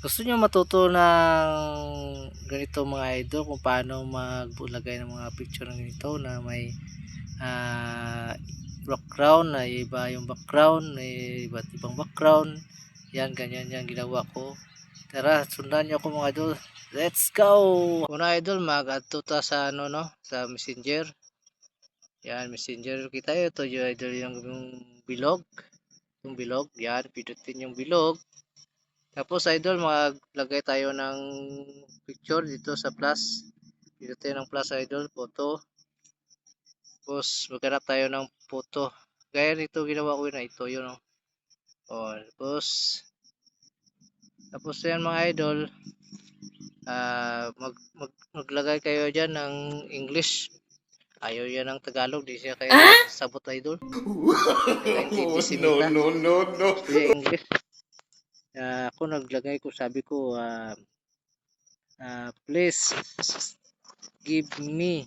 Gusto niyo matuto ng ganito mga idol kung paano maglagay ng mga picture ng ganito na may background na iba yung background, may iba't ibang background. Yan, ganyan yan ginawa ko. Tara, sundan niyo ako mga idol. Let's go! Una idol, mag-add to ta sa ano no, sa Messenger. Yan, Messenger kita ito yung idol yung bilog. Yung bilog, yan, pinutin yung bilog. Tapos idol, maglagay tayo ng picture dito sa plus. Dito tayo ng plus idol, photo. Tapos maghanap tayo ng photo. Gaya nito ginawa ko na ito, yun oh. Oh, tapos yan mga idol, maglagay kayo dyan ng English. Ayaw yan ng Tagalog, di siya kayo sabot idol. No. English. Ako naglagay ko, sabi ko please give me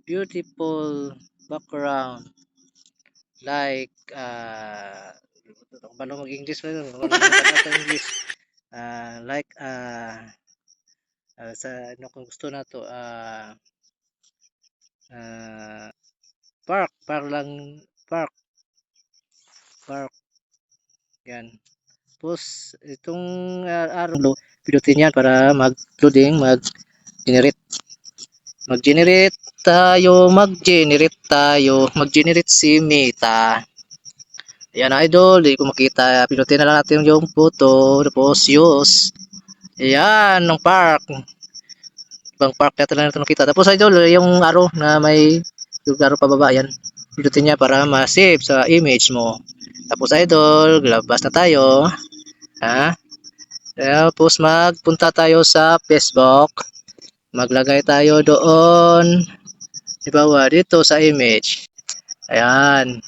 beautiful background like paano mag-English ba yun? English like sa ano kung gusto na to park yan. Tapos itong araw pinutin yan para mag-loading, mag-generate si Meta. Ayan idol, di ko makita, pinutin na lang natin yung photo, tapos use. Ayan, ng park. Ibang park natin lang natin makita. Tapos idol, yung arrow na may yung arrow pababa, yan. Pinutin niya para ma-save sa image mo. Tapos idol, labas na tayo. Tapos magpunta tayo sa Facebook. Maglagay tayo doon. Ibawa dito sa image. Ayan.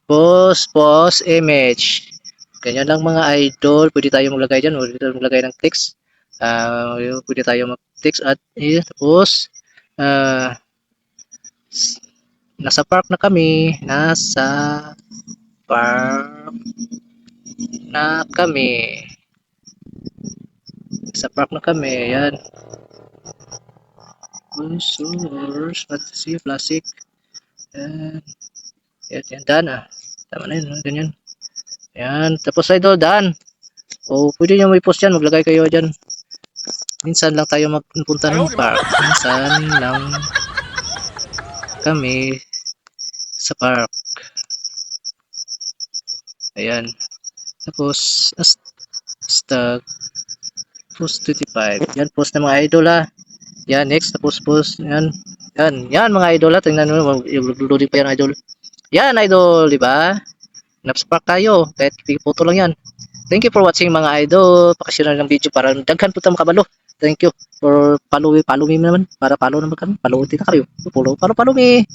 Post image. Ganyan lang mga idol. Pwede tayo maglagay dyan. Pwede tayo maglagay ng text. Pwede tayo mag-text at tapos nasa park na kami. Sa park na kami. Ayan. Source. Let's see. Plastic. Yan. Dan tama na yun. Ganyan. Ayan. Tapos idol. Dan. Pwede nyo may post yan. Maglagay kayo dyan. Minsan lang tayo magpunta ng park. Minsan lang kami sa park. Ayan. Tapos hashtag post 25. Yan, post na mga idol ha. Yan, next. Tapos post. Yan mga idol ha. Tingnan nyo. Loading pa yan idol. Yan idol, di ba? Nasa park tayo. Kahit photo lang yan. Thank you for watching mga idol. Pakishare ng video para daghan po tayo makabalo. Thank you for follow me naman. Para follow naman kami. Follow din na kayo. Follow me.